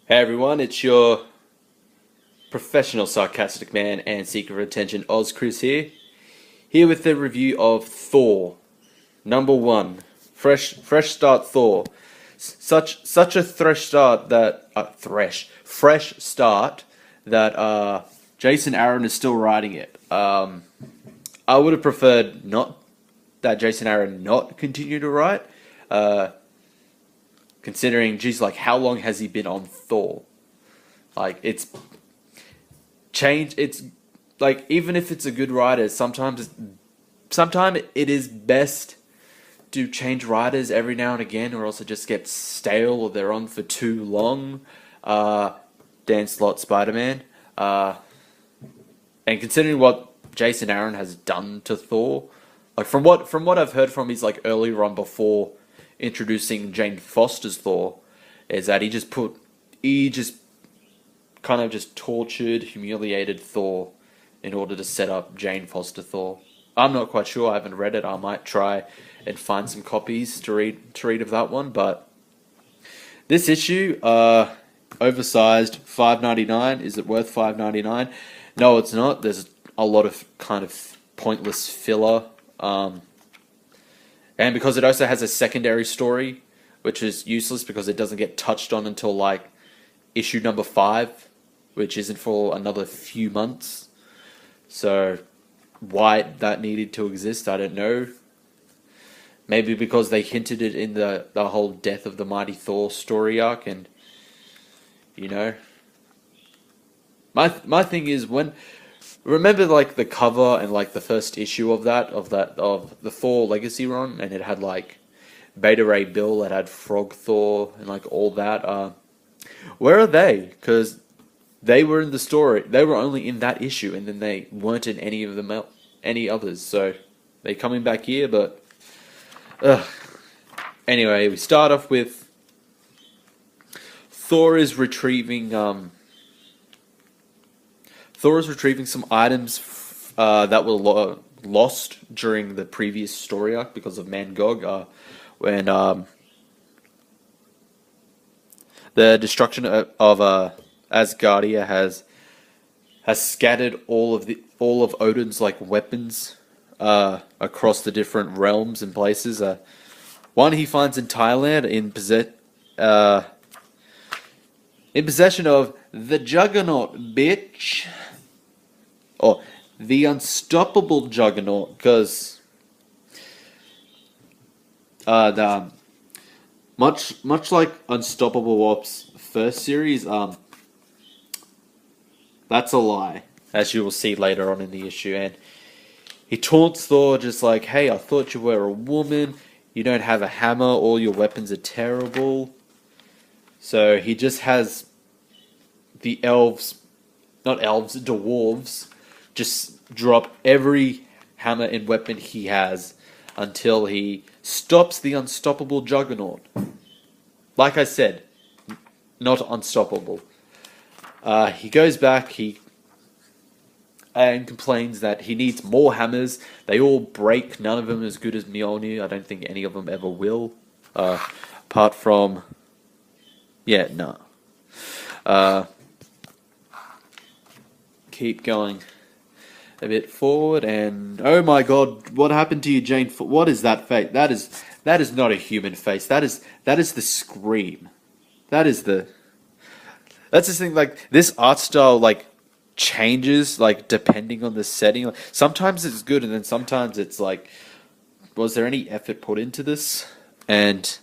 Hey everyone, it's your professional sarcastic man and seeker of attention Oz Chris here with the review of Thor number one. Fresh start Thor. Such a fresh start that Jason Aaron is still writing it. I would have preferred not that Jason Aaron not continue to write. Uh, Considering, geez, like how long has he been on Thor? Like it's change. It's like even if it's a good writer, sometimes it is best to change writers every now and again, or else it just gets stale or they're on for too long. Dan Slott Spider Man, and considering what Jason Aaron has done to Thor, like from what I've heard from his like early run before introducing Jane Foster's Thor, is that he just kind of just tortured, humiliated Thor in order to set up Jane Foster Thor. I'm not quite sure. I haven't read it. I might try and find some copies to read of that one. But this issue, oversized, $5.99. Is it worth $5.99? No, it's not. There's a lot of kind of pointless filler. And because it also has a secondary story, which is useless because it doesn't get touched on until like issue number 5, which isn't for another few months. So why that needed to exist, I don't know. Maybe because they hinted it in the whole Death of the Mighty Thor story arc, and you know, my thing is when remember like the cover and like the first issue of the Thor Legacy run, and it had like Beta Ray Bill, it had Frog Thor and like all that. Where are they? Because they were in the story. They were only in that issue, and then they weren't in any others. So they coming back here, but anyway, we start off with Thor is retrieving some items that were lost during the previous story arc because of Mangog. When the destruction of Asgardia has scattered all of Odin's like weapons across the different realms and places. One he finds in Thailand in possession of the Juggernaut, bitch, or the Unstoppable Juggernaut, because much like Unstoppable Warp's first series, that's a lie, as you will see later on in the issue. And he taunts Thor just like, hey, I thought you were a woman, you don't have a hammer, all your weapons are terrible. So he just has the dwarves, just drop every hammer and weapon he has until he stops the Unstoppable Juggernaut. Like I said, not unstoppable. He goes back, and complains that he needs more hammers. They all break, none of them as good as Mjolnir. I don't think any of them ever will. Apart from... yeah, no. Keep going a bit forward, and oh my god, what happened to you, Jane? What is that face? That is not a human face. That is the Scream. That's the thing. Like this art style, like changes like depending on the setting. Like, sometimes it's good, and then sometimes it's like, was there any effort put into this? And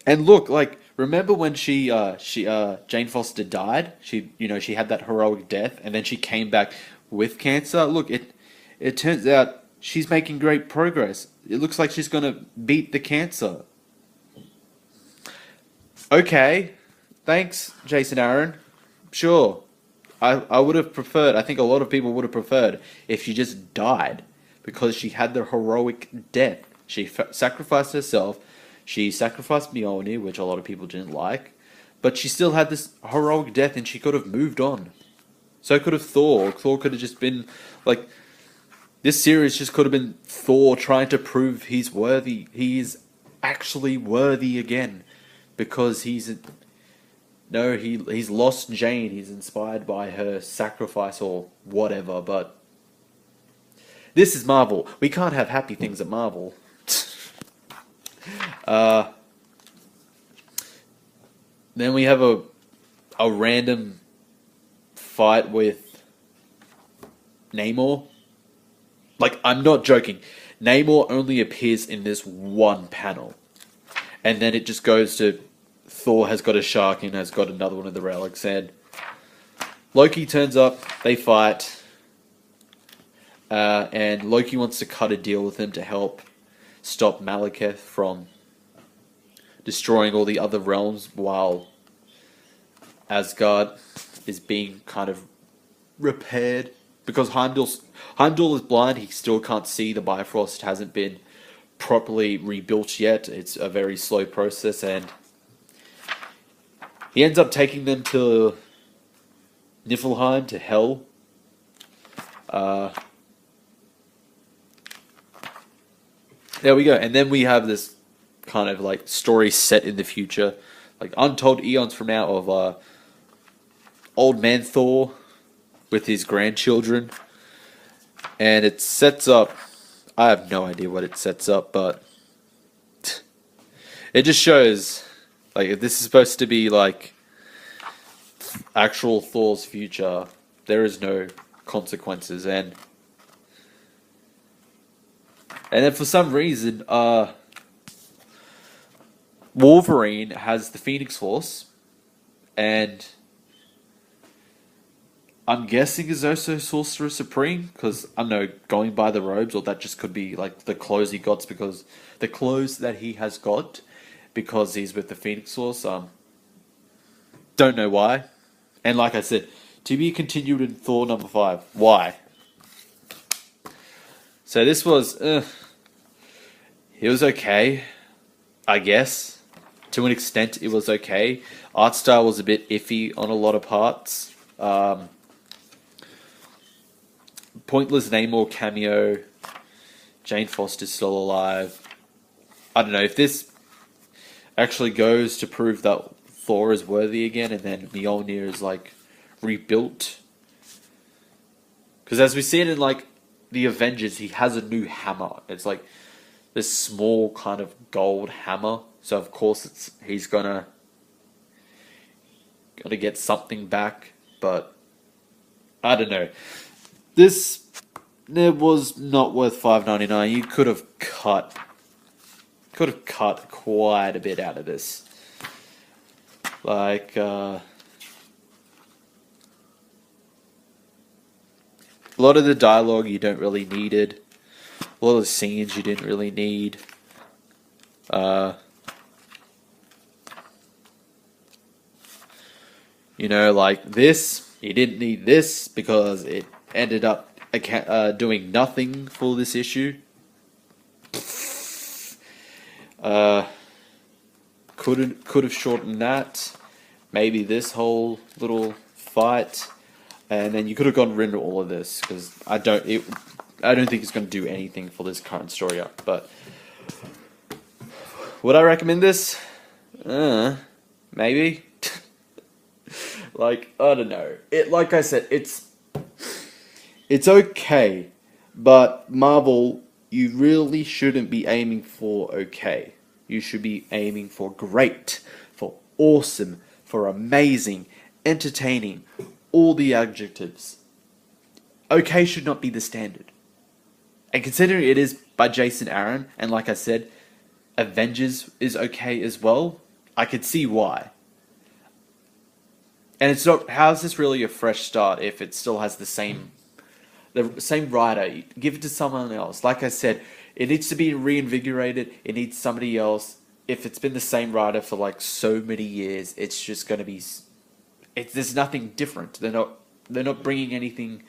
look, like, remember when Jane Foster died? She had that heroic death, and then she came back with cancer. Look, it turns out she's making great progress. It looks like she's gonna beat the cancer. Okay, thanks, Jason Aaron. Sure, I would have preferred. I think a lot of people would have preferred if she just died, because she had the heroic death. She sacrificed herself. She sacrificed Mjolnir, which a lot of people didn't like, but she still had this heroic death, and she could have moved on. So could have Thor. Thor could have just been like, this series just could have been Thor trying to prove he's worthy. He is actually worthy again. because he's lost Jane. He's inspired by her sacrifice or whatever. But this is Marvel. We can't have happy things at Marvel. uh, then we have a random fight with Namor. Like, I'm not joking. Namor only appears in this one panel. And then it just goes to Thor has got a shark and has got another one of the relics. And Loki turns up, they fight. And Loki wants to cut a deal with him to help stop Malekith from destroying all the other realms while Asgard is being kind of repaired. Because Heimdall is blind, he still can't see. The Bifrost hasn't been properly rebuilt yet. It's a very slow process, and he ends up taking them to Niflheim, to Hell. There we go. And then we have this kind of like story set in the future, like untold eons from now, of old man Thor with his grandchildren. And it sets up, I have no idea what it sets up, but it just shows, like, if this is supposed to be like actual Thor's future, there is no consequences. And then for some reason, Wolverine has the Phoenix Force, and I'm guessing is also Sorcerer Supreme, because I don't know, going by the robes, or that just could be like the clothes he got, because the clothes that he has got because he's with the Phoenix Force. Don't know why. And like I said, to be continued in Thor number 5. Why? So this was, it was okay, I guess. To an extent, it was okay. Art style was a bit iffy on a lot of parts. Pointless Namor cameo. Jane Foster's still alive. I don't know if this actually goes to prove that Thor is worthy again, and then Mjolnir is like rebuilt. Because as we see it in like the Avengers, he has a new hammer. It's like this small kind of gold hammer. So of course he's gonna get something back. But I don't know. This, it was not worth $5.99. You could have cut quite a bit out of this. Like, a lot of the dialogue you don't really needed. A lot of the scenes you didn't really need. You know, like this, you didn't need this because it ended up doing nothing for this issue. Could have shortened that. Maybe this whole little fight, and then you could have gotten rid of all of this, because I don't think it's going to do anything for this current story arc. But would I recommend this? Maybe. Like, I don't know. Like I said, it's okay, but Marvel, you really shouldn't be aiming for okay. You should be aiming for great, for awesome, for amazing, entertaining, all the adjectives. Okay should not be the standard. And considering it is by Jason Aaron, and like I said, Avengers is okay as well, I could see why. And it's not, how is this really a fresh start if it still has the same writer? Give it to someone else. Like I said, it needs to be reinvigorated. It needs somebody else. If it's been the same writer for like so many years, it's just going to be, there's nothing different. They're not bringing anything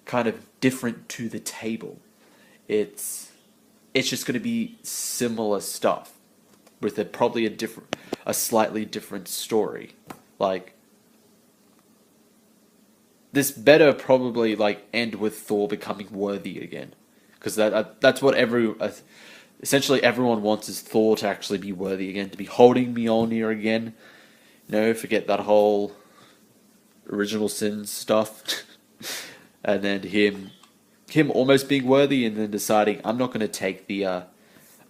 kind of different to the table. It's just going to be similar stuff with probably a slightly different story. Like, this better probably like end with Thor becoming worthy again, because that's what essentially everyone wants is Thor to actually be worthy again, to be holding Mjolnir again. Forget that whole original sin stuff, and then him almost being worthy, and then deciding I'm not going to take the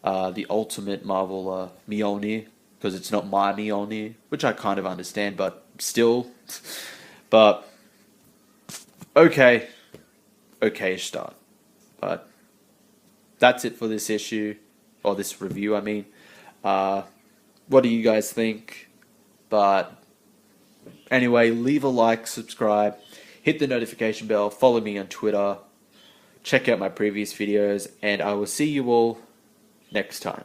ultimate Marvel Mjolnir because it's not my Mjolnir, which I kind of understand, but still, but okay start, but that's it for this issue, or this review, I mean. What do you guys think? But anyway, leave a like, subscribe, hit the notification bell, follow me on Twitter, check out my previous videos, and I will see you all next time.